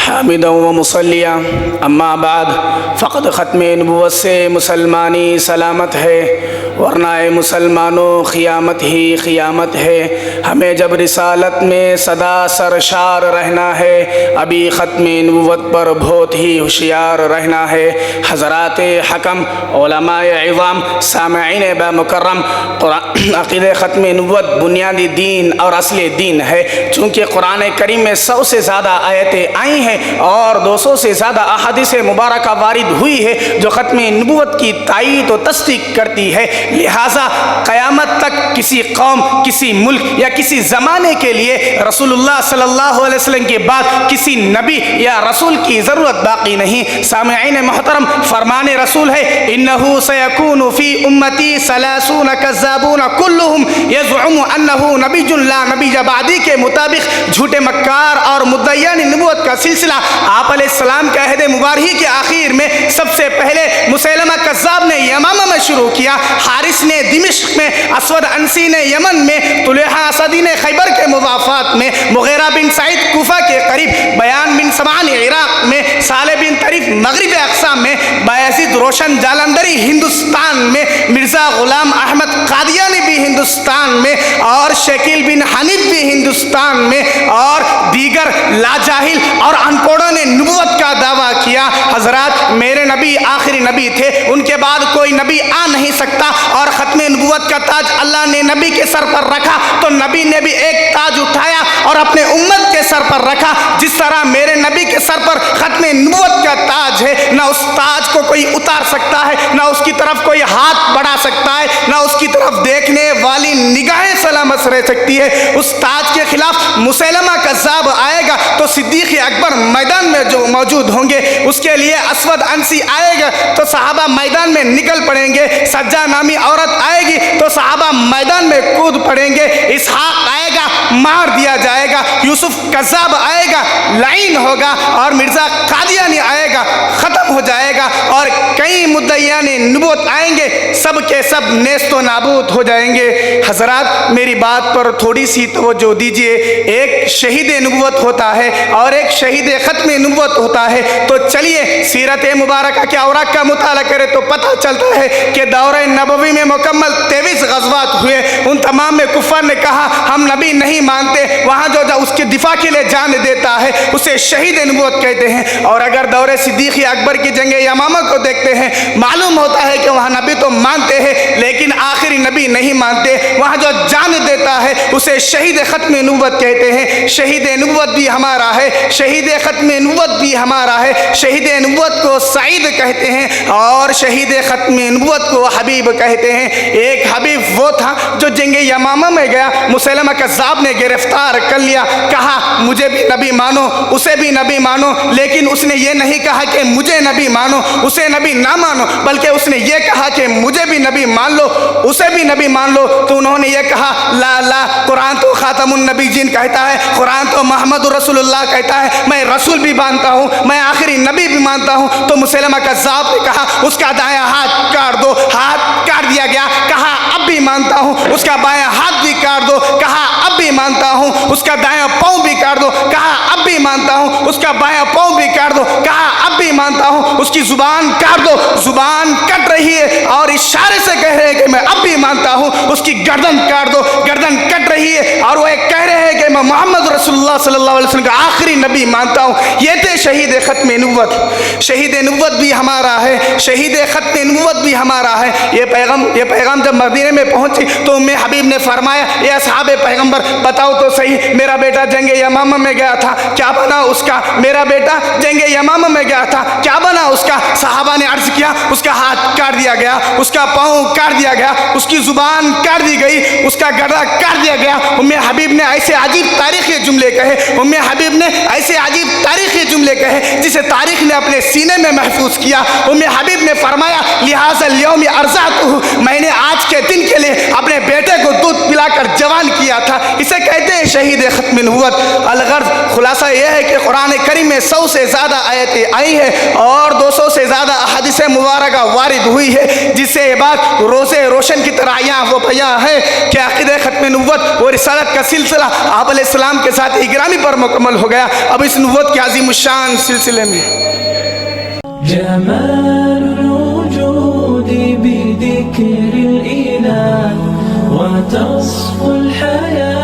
حامدا و مصلیہ اما بعد فقد ختم نبوت سے مسلمانی سلامت ہے، ورنہ اے مسلمانوں قیامت ہی قیامت ہے۔ ہمیں جب رسالت میں سدا سرشار رہنا ہے، ابھی ختم نبوت پر بہت ہی ہوشیار رہنا ہے۔ حضرات حکم، علماء عظام، سامعین با مکرم، عقیدہ ختم نبوت بنیادی دین اور اصل دین ہے۔ چونکہ قرآن کریم میں 100 سے زیادہ آیتیں آئی ہیں اور 200 سے زیادہ احادیث مبارکہ وارد ہوئی ہے جو ختم نبوت کی تائید و تصدیق کرتی ہے، لہٰذا قیامت تک کسی قوم، کسی ملک یا کسی زمانے کے لیے رسول اللہ صلی اللہ علیہ وسلم کے بعد کسی نبی یا رسول کی ضرورت باقی نہیں۔ سامعین محترم، فرمان رسول ہے انہ سیکون فی امتی 30 کذابون کلہم یزعم انہ نبی لا نبی بعدی کے مطابق جھوٹے مکار اور مدعیان نبوت کا سلسلہ آپ علیہ السلام کے عہد مبارکی کے آخر میں سب سے پہلے مسیلمہ کذاب نے یمامہ میں شروع کیا، حارث نے دمشق میں، اسود عنسی نے یمن میں، طلحہ اسدی نے خیبر کے مضافات میں، مغیرہ بن سعید کوفہ کے قریب، بیان بن سمعان عراق میں، صالح بن طریف مغرب اقصی میں، بایزید روشن جالندری ہندوستان میں، مرزا غلام احمد قادیانی بھی ہندوستان میں، اور شکیل بن حنیف بھی ہندوستان میں، اور دیگر لاجاہل اور انپڑھوں نے نبوت کا دعویٰ کیا۔ حضرات، میرے نبی آخری نبی تھے، ان کے بعد کوئی نبی آ نہیں سکتا، اور ختم نبوت کا تاج اللہ نے نبی کے سر پر رکھا تو نبی نے بھی ایک تاج اٹھایا اور اپنے امت کے سر پر رکھا۔ جس طرح میرے نبی کے سر پر ختم نبوت کا تاج ہے، نہ اس تاج کو کوئی اتار سکتا ہے، نہ اس کی طرف کوئی ہاتھ بڑھا سکتا ہے، نہ اس کی طرف دیکھنے والی نگاہیں سلامت رہ سکتی ہے۔ اس تاج کے خلاف مسیلمہ کذاب آئے گا تو صدیق اکبر میدان میں جو موجود ہوں گے، اس کے لیے اسود عنسی آئے گا تو صحابہ میدان میں نکل پڑیں گے، سجا نامی عورت آئے گی تو صحابہ میدان میں کود پڑیں گے، اسحاق آئے گا مار دیا جائے گا، یوسف کذاب آئے گا لعین ہوگا، اور مرزا قادیانی آئے گا ختم ہو جائے گا، اور کئی مدعیان نبوت آئیں گے، سب کے سب نیست و نابود ہو جائیں گے۔ حضرات، میری بات پر تھوڑی سی توجہ دیجئے۔ ایک شہید نبوت ہوتا ہے اور ایک شہید ختم نبوت ہوتا ہے، تو چلیے سیرت مبارکہ کے اوراق کا مطالعہ کرے تو پتہ چلتا ہے کہ دورہ نبوی میں مکمل 23 غزوات ہوئے، ان تمام میں کفار نے کہا ہم نبی نہیں مانتے، وہاں جو اس کے دفاع کے لیے جان دیتا ہے اسے شہید نبوت کہتے ہیں۔ اور اگر دور صدیق اکبر کی جنگ یمامہ کو دیکھتے ہیں، معلوم ہوتا ہے کہ وہاں نبی تو مانتے ہیں لیکن آخری نبی نہیں مانتے، وہاں جو جان دیتا ہے اسے شہید ختم نبوت کہتے ہیں۔ شہید نبوت بھی ہمارا ہے، شہید ختم نبوت بھی ہمارا ہے۔ شہید نبوت کو سعید کہتے ہیں اور شہید ختم نبوت کو حبیب کہتے ہیں۔ ایک حبیب وہ تھا جو جنگ یمامہ میں گیا، مسیلمہ کذاب نے گرفتار کر لیا، کہا مجھے بھی نبی مانو، اسے بھی نبی مانو، لیکن اس نے یہ نہیں کہا کہ مجھے نبی مانو اسے نبی نہ مانو، بلکہ اس نے یہ کہا کہ مجھے بھی نبی مان لو اسے بھی نبی مان لو۔ تو انہوں نے یہ کہا لا لا، قرآن تو خاتم النبیین کہتا ہے، قرآن تو محمد رسول اللہ کہتا ہے، میں رسول بھی مانتا ہوں، میں آخری نبی بھی مانتا ہوں۔ تو مسیلمہ کذاب نے کہا اس کا دایاں ہاتھ کاٹ دو، ہاتھ کاٹ دیا گیا، کہا اب بھی مانتا ہوں۔ اس کا بایاں ہاتھ بھی کاٹ دو، کہا اب بھی مانتا ہوں۔ اس کا دایاں پاؤں بھی کاٹ دو، کہا اب بھی مانتا ہوں۔ اس کا بایاں پاؤں بھی کاٹ دو، کہا اب بھی مانتا ہوں۔ اس کی زبان کاٹ دو، زبان کٹ رہی ہے اور اشارے سے کہہ رہے ہیں کہ میں اب بھی مانتا ہوں۔ اس کی گردن کاٹ دو، گردن کٹ رہی ہے اور وہ کہہ رہے ہیں کہ میں محمد رسول اللہ صلی اللہ علیہ وسلم کا آخری نبی مانتا ہوں۔ یہ تھے شہید ختم نبوت۔ شہید نبوت بھی ہمارا ہے، شہید ختم نبوت بھی ہمارا ہے۔ یہ پیغام جب مدینے میں پہنچی تو ام حبیب نے فرمایا اے اصحاب پیغمبر بتاؤ تو صحیح، میرا بیٹا جنگ یمامہ میں گیا تھا، کیا بنا اس کا؟ میرا بیٹا جنگ یمامہ میں گیا تھا، کیا بنا اس کا؟ صحابہ نے عرض کیا اس کا ہاتھ کاٹ دیا گیا، اس کا پاؤں کاٹ دیا گیا، اس کی زبان کاٹ دی گئی، اس کا گردہ کاٹ دیا گیا۔ ام حبیب نے ایسے عجیب تاریخی جملے کہے، ام حبیب نے ایسے عجیب تاریخی جملے کہے جسے تاریخ نے اپنے سینے میں محفوظ کیا۔ ام حبیب نے فرمایا لہذا اليوم ارزعتہ، میں نے آج کے دن کے لیے اپنے بیٹے کو کو دودھ پلا کر جوان کیا تھا. اسے کہتے ہیں شہید ختم نبوت. الغرض خلاصہ یہ ہے کہ قرآن کریم میں 100 سے زیادہ آیتیں آئی ہیں اور 200 سے زیادہ احادیث مبارکہ وارد ہوئی ہے, جس سے یہ بات روزے روشن کی طرح وہ بیاں ہے کہ عقیدہ ختم نبوت اور رسالت کا سلسلہ آپ علیہ السلام کے ساتھ اکرامی پر مکمل ہو گیا. اب اس نبوت کے عظیم الشان سلسلے میں جمال الوجود بذكر الإله وتصفو الحياة